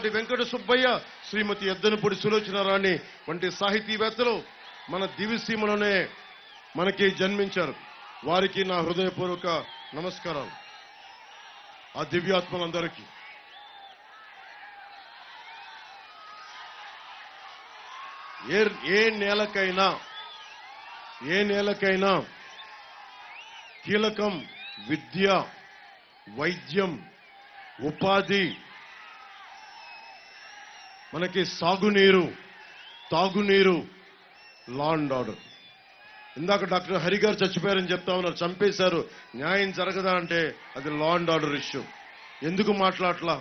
తాటి వెంకట సుబ్బయ్య, శ్రీమతి ఎద్దనపూడి సులోచన రాణి వంటి సాహితీవేత్తలు మన దివిసీమలోనే మనకి జన్మించారు. వారికి నా హృదయపూర్వక నమస్కారాలు. ఆ దివ్యాత్మలందరికీ ఏ నేలకైనా కీలకం విద్య, వైద్యం, ఉపాధి, మనకి సాగునీరు, తాగునీరు, లా అండ్ ఆర్డర్. ఇందాక డాక్టర్ హరి గారు చచ్చిపోయారని చెప్తా ఉన్నారు, చంపేశారు, న్యాయం జరగదా అంటే అది లా అండ్ ఆర్డర్ ఇష్యూ. ఎందుకు మాట్లాడట్లా?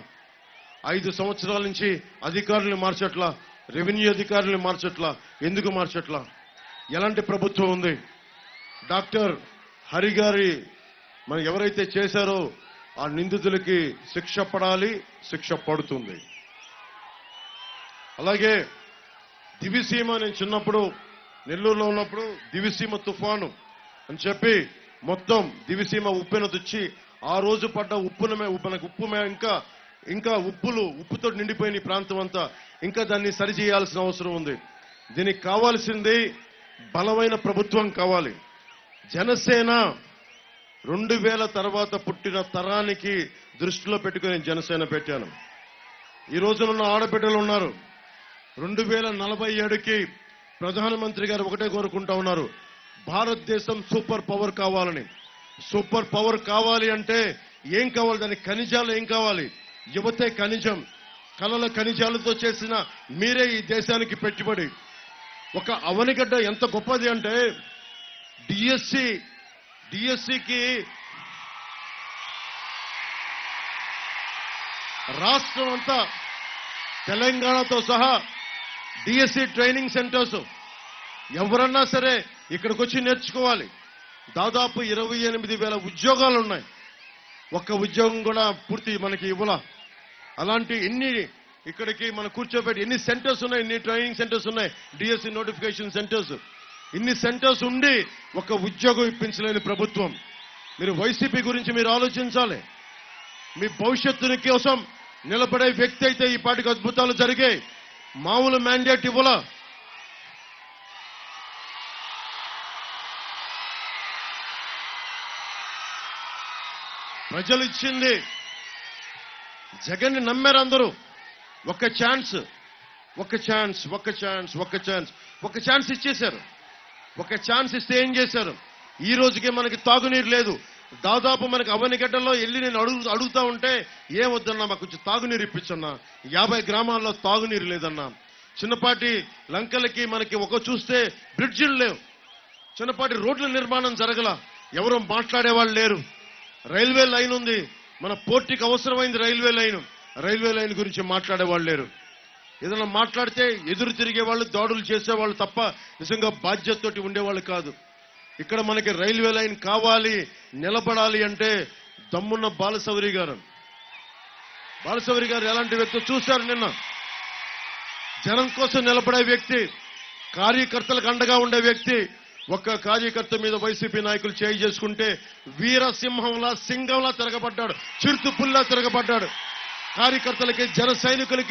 5 సంవత్సరాల నుంచి అధికారులను మార్చట్లా, రెవెన్యూ అధికారులను మార్చట్లా, ఎందుకు మార్చట్లా? ఎలాంటి ప్రభుత్వం ఉంది? డాక్టర్ హరి గారి మనం ఎవరైతే చేశారో ఆ నిందితులకి శిక్ష పడాలి, శిక్ష పడుతుంది. అలాగే దివిసీమ, నేను చిన్నప్పుడు నెల్లూరులో ఉన్నప్పుడు దివిసీమ తుఫాను అని చెప్పి మొత్తం దివిసీమ ఉప్పెన తెచ్చి ఆ రోజు పడ్డ ఉప్పు ఇంకా ఉప్పుతో నిండిపోయిన ఈ ప్రాంతం అంతా ఇంకా దాన్ని సరిచేయాల్సిన అవసరం ఉంది. దీనికి కావాల్సింది బలమైన ప్రభుత్వం కావాలి. జనసేన 2000 తర్వాత పుట్టిన తరానికి దృష్టిలో పెట్టుకుని జనసేన పెట్టాను. ఈ రోజునున్న ఆడబిడ్డలు ఉన్నారు. 2047కి ప్రధానమంత్రి గారు ఒకటే కోరుకుంటా ఉన్నారు, భారతదేశం సూపర్ పవర్ కావాలని. సూపర్ పవర్ కావాలి అంటే ఏం కావాలి? దానికి ఖనిజాలు ఏం కావాలి? యువతే ఖనిజం. కలల ఖనిజాలతో చేసిన మీరే ఈ దేశానికి పెట్టుబడి. ఒక అవనిగడ్డ ఎంత గొప్పది అంటే డిఎస్సికి రాష్ట్రం అంతా తెలంగాణతో సహా డిఎస్సి ట్రైనింగ్ సెంటర్స్ ఎవరన్నా సరే ఇక్కడికి వచ్చి నేర్చుకోవాలి. దాదాపు 28,000 ఉద్యోగాలు ఉన్నాయి. ఒక్క ఉద్యోగం కూడా పూర్తి మనకి ఇవ్వాల. అలాంటి ఇక్కడికి మనం కూర్చోబెట్టి ఎన్ని సెంటర్స్ ఉన్నాయి, ఎన్ని ట్రైనింగ్ సెంటర్స్ ఉన్నాయి, డిఎస్సి నోటిఫికేషన్ సెంటర్స్. ఇన్ని సెంటర్స్ ఉండి ఒక ఉద్యోగం ఇప్పించలేని ప్రభుత్వం. మీరు వైసీపీ గురించి మీరు ఆలోచించాలి. మీ భవిష్యత్తుని కోసం నిలబడే వ్యక్తి అయితే ఈ పాటికి అద్భుతాలు జరిగాయి. మామూలు మ్యాండేట్ ఇవ్వాల. ప్రజలు ఇచ్చింది. జగన్ని నమ్మారు అందరూ. ఒక ఛాన్స్ ఇచ్చేశారు. ఒక ఛాన్స్ ఇస్తే ఏం చేశారు? ఈ రోజుకే మనకి తాగునీరు లేదు. దాదాపు మనకి అవనిగడ్డల్లో వెళ్ళి నేను అడుగుతా ఉంటే ఏమొద్దన్నా, మాకు కొంచెం తాగునీరు ఇప్పించన్నా. 50 గ్రామాల్లో తాగునీరు లేదన్నా. చిన్నపాటి లంకలకి మనకి చూస్తే బ్రిడ్జిలు లేవు. చిన్నపాటి రోడ్ల నిర్మాణం జరగల. ఎవరో మాట్లాడేవాళ్ళు లేరు. రైల్వే లైన్ ఉంది, మన పోర్టుకి అవసరమైంది రైల్వే లైన్ గురించి మాట్లాడేవాళ్ళు లేరు. ఏదైనా మాట్లాడితే ఎదురు తిరిగేవాళ్ళు, దాడులు చేసేవాళ్ళు తప్ప నిజంగా బాధ్యతతోటి ఉండేవాళ్ళు కాదు. ఇక్కడ మనకి రైల్వే లైన్ కావాలి, నిలబడాలి అంటే దమ్మున్న బాలశౌరి గారు ఎలాంటి వ్యక్తి చూశారు నిన్న. జనం కోసం నిలబడే వ్యక్తి, కార్యకర్తలకు అండగా ఉండే వ్యక్తి. ఒక్క కార్యకర్త మీద వైసీపీ నాయకులు చేయి చేసుకుంటే వీరసింహంలా, సింగంలా తిరగబడ్డాడు, చిరుతుపుల్లా తిరగబడ్డాడు. కార్యకర్తలకి, జన సైనికులకి